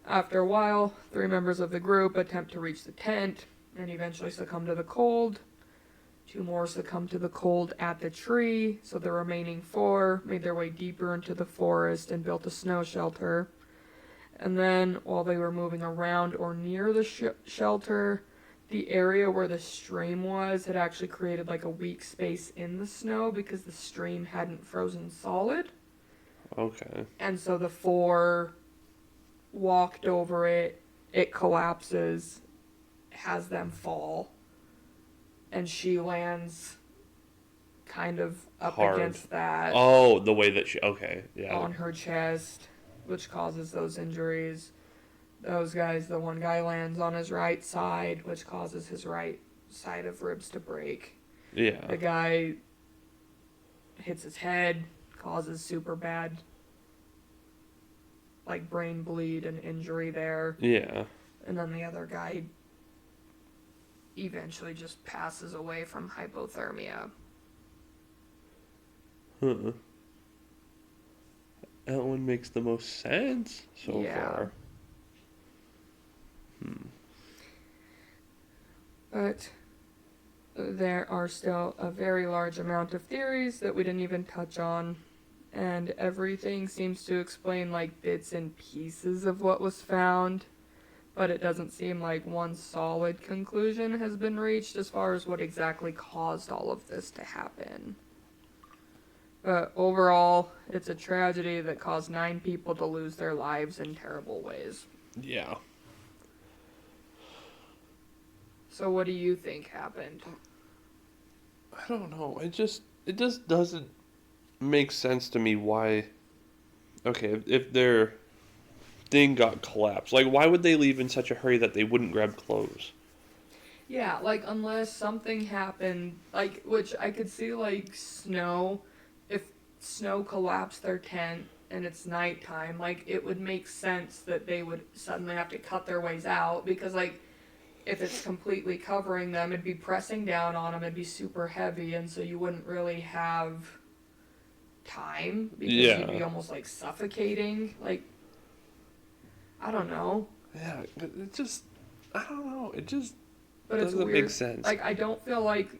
Speaker 1: After a while, 3 members of the group attempt to reach the tent and eventually succumb to the cold. 2 more succumbed to the cold at the tree, so the remaining 4 made their way deeper into the forest and built a snow shelter. And then, while they were moving around or near the shelter, the area where the stream was had actually created like a weak space in the snow because the stream hadn't frozen solid.
Speaker 2: Okay.
Speaker 1: And so the 4 walked over it, it collapses, has them fall, and she lands kind of up
Speaker 2: Hard.
Speaker 1: against that
Speaker 2: Oh, the way that she... Okay, yeah.
Speaker 1: on her chest, which causes those injuries. Those guys, the one guy lands on his right side, which causes his right side of ribs to break.
Speaker 2: Yeah.
Speaker 1: The guy hits his head, causes super bad, like, brain bleed and injury there.
Speaker 2: Yeah.
Speaker 1: And then the other guy eventually just passes away from hypothermia.
Speaker 2: Huh. That one makes the most sense so
Speaker 1: Yeah.
Speaker 2: far.
Speaker 1: But there are still a very large amount of theories that we didn't even touch on, and everything seems to explain like bits and pieces of what was found, but it doesn't seem like one solid conclusion has been reached as far as what exactly caused all of this to happen. But overall, it's a tragedy that caused 9 people to lose their lives in terrible ways.
Speaker 2: Yeah.
Speaker 1: So what do you think happened?
Speaker 2: I don't know. It just doesn't make sense to me why. Okay, if their thing got collapsed, like why would they leave in such a hurry that they wouldn't grab clothes?
Speaker 1: Yeah, like unless something happened, like which I could see like snow, if snow collapsed their tent and it's nighttime, like it would make sense that they would suddenly have to cut their ways out because like if it's completely covering them, it'd be pressing down on them, it'd be super heavy, and so you wouldn't really have time because you'd be almost like suffocating. Like, I don't know.
Speaker 2: Yeah, it just, I don't know. It just
Speaker 1: But it's
Speaker 2: doesn't
Speaker 1: weird.
Speaker 2: make sense.
Speaker 1: Like, I feel like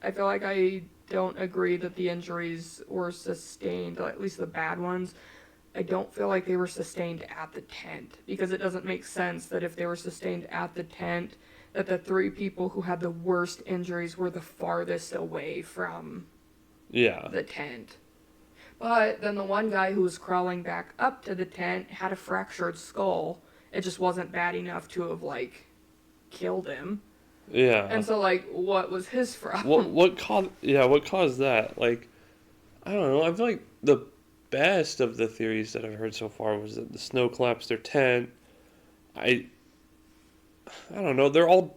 Speaker 1: I don't agree that the injuries were sustained, at least the bad ones. I don't feel like they were sustained at the tent because it doesn't make sense that if they were sustained at the tent, that the 3 people who had the worst injuries were the farthest away from the tent. But then the one guy who was crawling back up to the tent had a fractured skull. It just wasn't bad enough to have like killed him.
Speaker 2: Yeah.
Speaker 1: And so like what was his problem?
Speaker 2: What caused that? Like, I don't know. I feel like the best of the theories that I've heard so far was that the snow collapsed their tent. I don't know. They're all,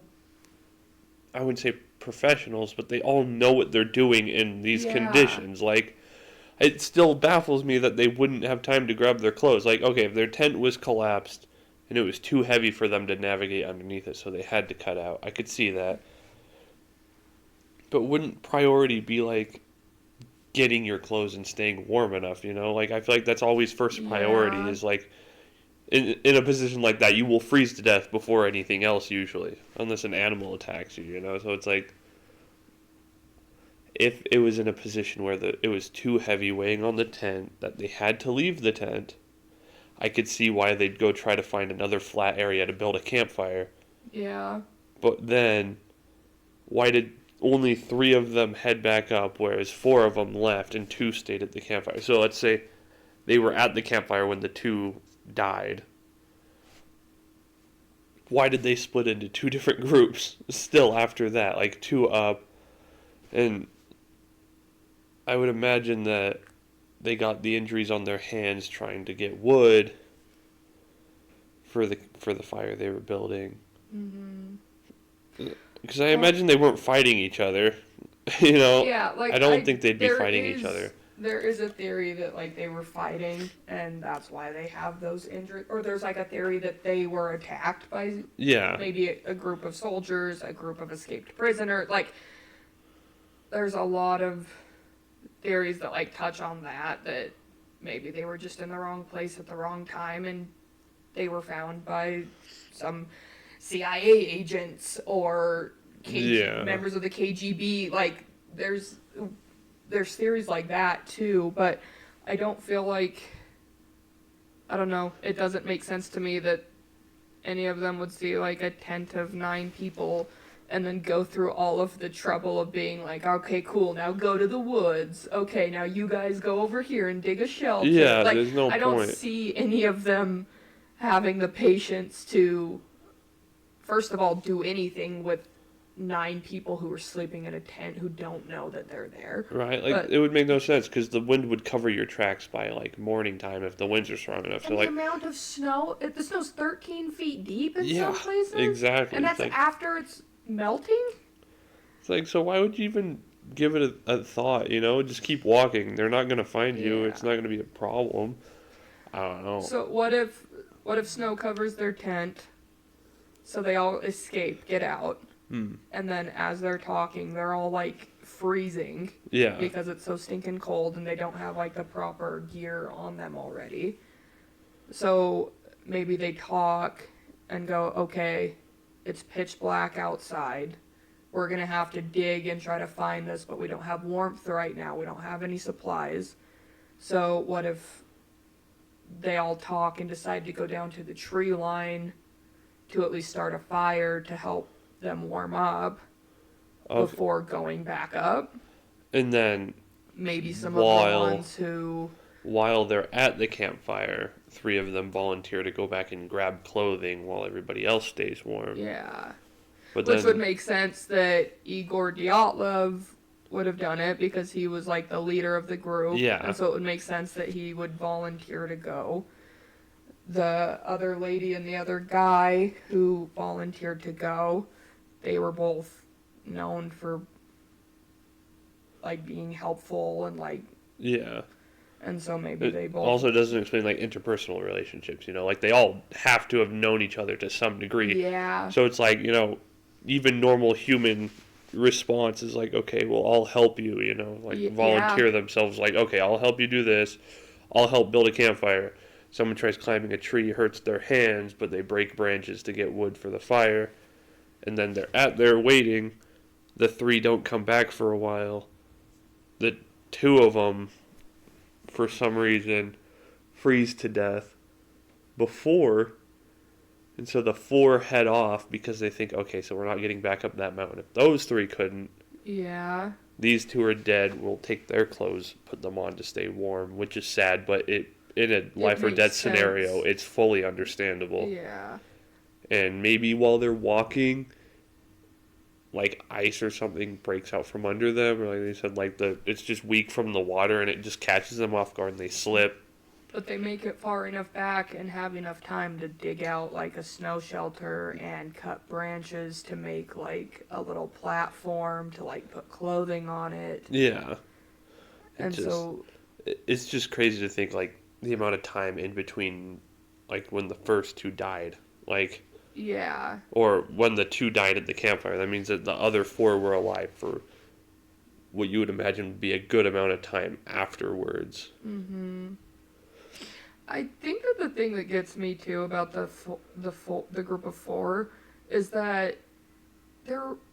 Speaker 2: I wouldn't say professionals, but they all know what they're doing in these conditions. Like, it still baffles me that they wouldn't have time to grab their clothes. Like, okay, if their tent was collapsed and it was too heavy for them to navigate underneath it, so they had to cut out, I could see that. But wouldn't priority be like getting your clothes and staying warm enough, you know? Like, I feel like that's always first priority is like, in a position like that, you will freeze to death before anything else usually, unless an animal attacks you, you know? So it's like, if it was in a position where it was too heavy weighing on the tent, that they had to leave the tent, I could see why they'd go try to find another flat area to build a campfire.
Speaker 1: Yeah.
Speaker 2: But then, why did only 3 of them head back up, whereas 4 of them left and 2 stayed at the campfire? So let's say they were at the campfire when the 2 died. Why did they split into 2 different groups still after that? Like 2 up, and I would imagine that they got the injuries on their hands trying to get wood for the fire they were building. Because I imagine they weren't fighting each other, you know.
Speaker 1: Yeah, like
Speaker 2: I don't think they'd be fighting each other.
Speaker 1: There is a theory that like they were fighting and that's why they have those injuries. Or there's like a theory that they were attacked by maybe a group of soldiers, a group of escaped prisoners. Like, there's a lot of theories that like touch on that maybe they were just in the wrong place at the wrong time and they were found by some CIA agents or members of the KGB. Like, there's theories like that too, but I don't feel like, I don't know, it doesn't make sense to me that any of them would see like a tent of 9 people and then go through all of the trouble of being like, okay, cool, now go to the woods. Okay, now you guys go over here and dig a shelter.
Speaker 2: Yeah,
Speaker 1: like,
Speaker 2: there's no
Speaker 1: I don't
Speaker 2: point.
Speaker 1: see any of them having the patience to, first of all, do anything with 9 people who are sleeping in a tent who don't know that they're there.
Speaker 2: Right, like, it would make no sense because the wind would cover your tracks by like morning time if the winds are strong enough.
Speaker 1: And
Speaker 2: So
Speaker 1: the
Speaker 2: like,
Speaker 1: amount of snow, the snow's 13 feet deep in some places.
Speaker 2: Exactly.
Speaker 1: And that's
Speaker 2: like,
Speaker 1: after it's melting?
Speaker 2: It's like, so why would you even give it a thought, you know? Just keep walking. They're not going to find you. It's not going to be a problem. I don't know.
Speaker 1: So what if snow covers their tent, so they all escape, get out, and then as they're talking, they're all, like, freezing.
Speaker 2: Yeah.
Speaker 1: Because it's so stinking cold, and they don't have, like, the proper gear on them already. So maybe they talk and go, okay, it's pitch black outside. we're going to have to dig and try to find this, but we don't have warmth right now. We don't have any supplies. So what if they all talk and decide to go down to the tree line to at least start a fire to help them warm up before going back up?
Speaker 2: And then
Speaker 1: Maybe some of the ones who...
Speaker 2: While they're at the campfire, 3 of them volunteer to go back and grab clothing while everybody else stays warm.
Speaker 1: Yeah.
Speaker 2: But
Speaker 1: Which would make sense that Igor Dyatlov would have done it because he was like the leader of the group.
Speaker 2: Yeah.
Speaker 1: And so it would make sense that he would volunteer to go. The other lady and the other guy who volunteered to go, they were both known for like being helpful and like...
Speaker 2: Yeah.
Speaker 1: And so maybe they both...
Speaker 2: Also doesn't explain like interpersonal relationships, like they all have to have known each other to some degree.
Speaker 1: Yeah.
Speaker 2: So it's like, even normal human response is like, okay, well, I'll help you, volunteer themselves like, okay, I'll help you do this. I'll help build a campfire. Someone tries climbing a tree, hurts their hands, but they break branches to get wood for the fire. And then they're out there waiting. The 3 don't come back for a while. The 2 of them, for some reason, freeze to death before, and so the 4 head off because they think, okay, so we're not getting back up that mountain. If those 3 couldn't,
Speaker 1: yeah,
Speaker 2: these 2 are dead. We'll take their clothes, put them on to stay warm, which is sad, but in a life or death scenario, it's fully understandable.
Speaker 1: Yeah.
Speaker 2: And maybe while they're walking, like ice or something breaks out from under them, or like they said, like it's just weak from the water and it just catches them off guard and they slip.
Speaker 1: But they make it far enough back and have enough time to dig out like a snow shelter and cut branches to make like a little platform to like put clothing on it.
Speaker 2: Yeah. It's just crazy to think like the amount of time in between like when the first 2 died. Like,
Speaker 1: yeah.
Speaker 2: Or when the 2 died at the campfire. That means that the other 4 were alive for what you would imagine would be a good amount of time afterwards.
Speaker 1: Mm-hmm. I think that the thing that gets me too about the group of 4 is that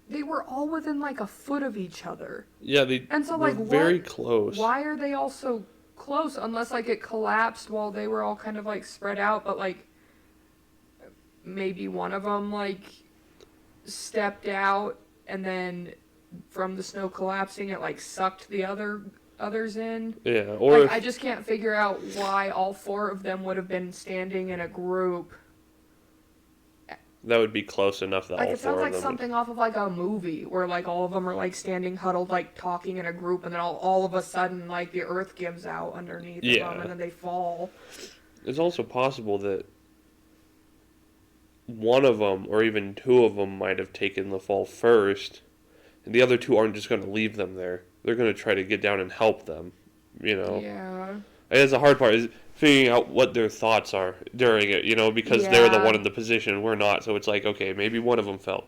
Speaker 1: they were all within like a foot of each other.
Speaker 2: Yeah,
Speaker 1: and so
Speaker 2: were
Speaker 1: like
Speaker 2: very close.
Speaker 1: Why are they all so close? Unless like it collapsed while they were all kind of like spread out, but like maybe one of them like stepped out and then from the snow collapsing it like sucked the others in.
Speaker 2: Yeah, or
Speaker 1: like, I just can't figure out why all 4 of them would have been standing in a group.
Speaker 2: That would be close enough that
Speaker 1: like
Speaker 2: all
Speaker 1: it
Speaker 2: 4
Speaker 1: sounds
Speaker 2: of
Speaker 1: like
Speaker 2: them
Speaker 1: something off of like a movie where like all of them are like standing huddled like talking in a group and then all of a sudden like the earth gives out underneath them and then they fall.
Speaker 2: It's also possible that one of them or even 2 of them might have taken the fall first, and the other 2 aren't just going to leave them there. They're going to try to get down and help them,
Speaker 1: Yeah.
Speaker 2: And that's the hard part, is figuring out what their thoughts are during it, because they're the one in the position, we're not. So it's like, okay, maybe one of them fell.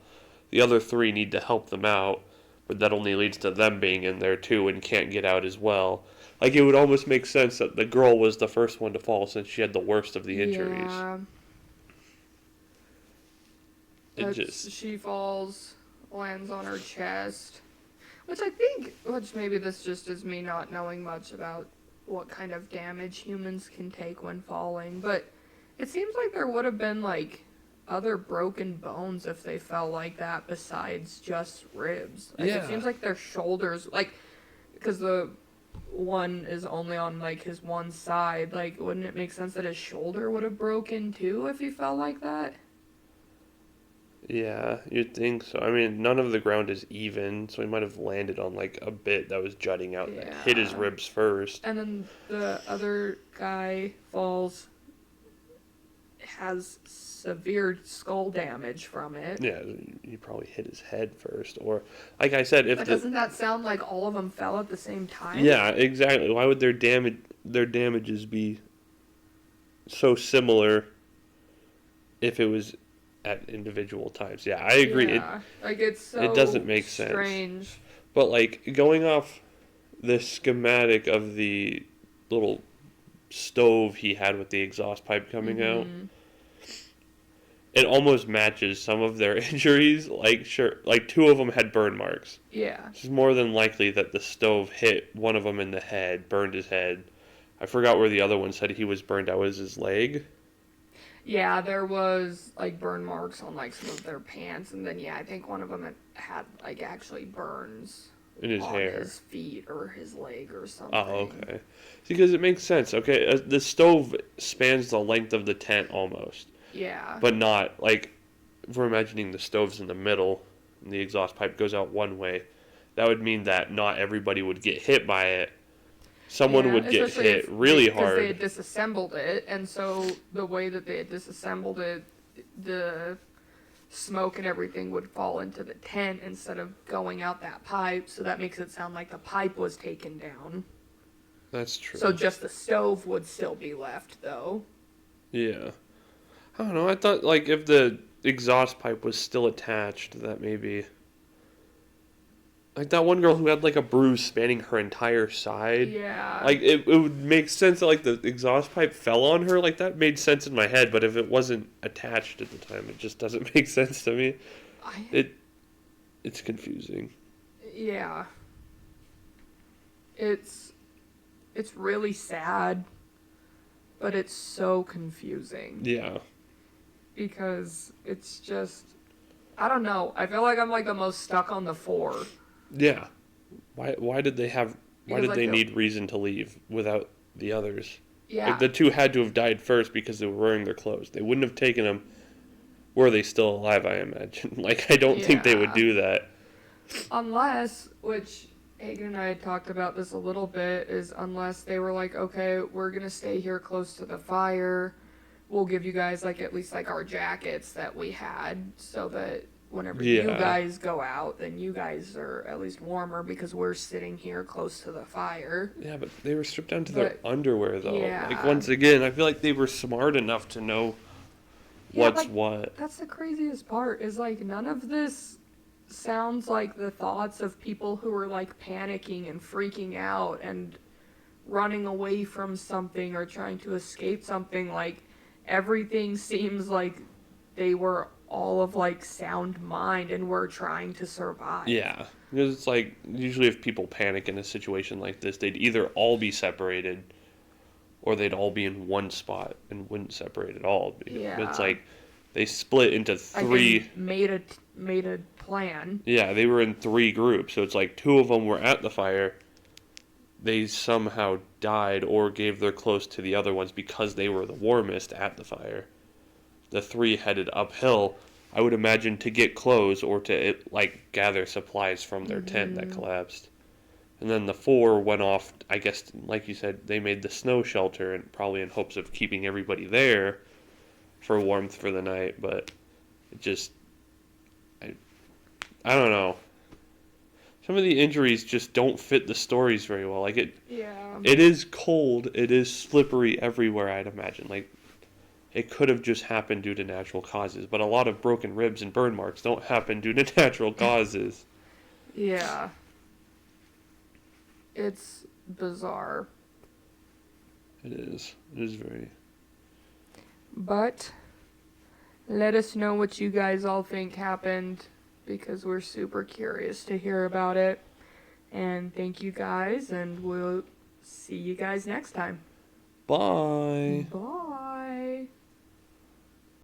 Speaker 2: The other 3 need to help them out, but that only leads to them being in there too and can't get out as well. Like, it would almost make sense that the girl was the first one to fall since she had the worst of the injuries.
Speaker 1: Yeah. She falls, lands on her chest. Which maybe this just is me not knowing much about what kind of damage humans can take when falling, but it seems like there would have been, like, other broken bones if they fell like that besides just ribs. Like, it seems like their shoulders, like, because the one is only on, like, his one side, like, wouldn't it make sense that his shoulder would have broken, too, if he fell like that?
Speaker 2: Yeah, you'd think so. I mean, none of the ground is even, so he might have landed on, like, a bit that was jutting out that hit his ribs first.
Speaker 1: And then the other guy falls, has severe skull damage from it.
Speaker 2: Yeah, he probably hit his head first. Or, like I said,
Speaker 1: But doesn't that sound like all of them fell at the same time?
Speaker 2: Yeah, exactly. Why would their damages be so similar if it was at individual times? Yeah, I agree.
Speaker 1: Yeah.
Speaker 2: It doesn't make sense.
Speaker 1: Strange.
Speaker 2: But, like, going off the schematic of the little stove he had with the exhaust pipe coming out, it almost matches some of their injuries. Like, sure, like two of them had burn marks.
Speaker 1: Yeah.
Speaker 2: It's more than likely that the stove hit one of them in the head, burned his head. I forgot where the other one said he was burned out. Was his leg?
Speaker 1: Yeah, there was like burn marks on like some of their pants, and then yeah, I think one of them had like actually burns
Speaker 2: In his
Speaker 1: on
Speaker 2: hair.
Speaker 1: his feet or his leg or something.
Speaker 2: Oh, okay. Because it makes sense. Okay, the stove spans the length of the tent almost,
Speaker 1: Yeah.
Speaker 2: but not like if we're imagining the stove's in the middle and the exhaust pipe goes out one way. That would mean that not everybody would get hit by it. Someone
Speaker 1: Yeah,
Speaker 2: would get
Speaker 1: especially
Speaker 2: hit really
Speaker 1: because they
Speaker 2: hard.
Speaker 1: had disassembled it, and so the way that they had disassembled it, the smoke and everything would fall into the tent instead of going out that pipe, so that makes it sound like the pipe was taken down.
Speaker 2: That's true.
Speaker 1: So just the stove would still be left, though.
Speaker 2: Yeah. I don't know. I thought like if the exhaust pipe was still attached, that maybe like that one girl who had like a bruise spanning her entire side.
Speaker 1: Yeah.
Speaker 2: Like it would make sense that like the exhaust pipe fell on her. Like that made sense in my head, but if it wasn't attached at the time, it just doesn't make sense to me. It's confusing.
Speaker 1: Yeah. It's really sad, but it's so confusing.
Speaker 2: Yeah.
Speaker 1: Because it's just, I don't know. I feel like I'm like the most stuck on the 4.
Speaker 2: Yeah. Why did they have? Why
Speaker 1: Because
Speaker 2: did
Speaker 1: I
Speaker 2: they
Speaker 1: feel-
Speaker 2: need reason to leave without the others?
Speaker 1: Yeah.
Speaker 2: Like the two had to have died first because they were wearing their clothes. They wouldn't have taken them. Were they still alive? I imagine. Like I don't think they would
Speaker 1: Yeah.
Speaker 2: do that.
Speaker 1: Unless, which Hagen and I had talked about this a little bit, is unless they were like, okay, we're gonna stay here close to the fire. We'll give you guys like at least like our jackets that we had, so that whenever you
Speaker 2: Yeah.
Speaker 1: guys go out, then you guys are at least warmer because we're sitting here close to the fire.
Speaker 2: Yeah, but they were stripped down to their
Speaker 1: But-
Speaker 2: underwear though.
Speaker 1: yeah.
Speaker 2: Like once again, I feel like they were smart enough to know
Speaker 1: Yeah,
Speaker 2: what's
Speaker 1: like,
Speaker 2: what.
Speaker 1: That's the craziest part, is like none of this sounds like the thoughts of people who are like panicking and freaking out and running away from something or trying to escape something. Like everything seems like they were all of like sound mind and were trying to survive.
Speaker 2: Yeah, because it's like usually if people panic in a situation like this, they'd either all be separated or they'd all be in one spot and wouldn't separate at all. But
Speaker 1: Yeah.
Speaker 2: it's like they split into
Speaker 1: Like,
Speaker 2: three.
Speaker 1: they made a plan.
Speaker 2: Yeah, they were in 3 groups. So it's like 2 of them were at the fire. They somehow died or gave their clothes to the other ones because they were the warmest at the fire. The 3 headed uphill, I would imagine, to get clothes or to like gather supplies from their tent that collapsed. And then the 4 went off, I guess, like you said, they made the snow shelter and probably in hopes of keeping everybody there for warmth for the night, but it just I don't know. Some of the injuries just don't fit the stories very well. Like
Speaker 1: Yeah.
Speaker 2: it is cold, it is slippery everywhere, I'd imagine. Like it could have just happened due to natural causes, but a lot of broken ribs and burn marks don't happen due to natural causes.
Speaker 1: Yeah. It's bizarre.
Speaker 2: It is. It is very.
Speaker 1: But let us know what you guys all think happened, because we're super curious to hear about it. And thank you guys, and we'll see you guys next time.
Speaker 2: Bye.
Speaker 1: Bye.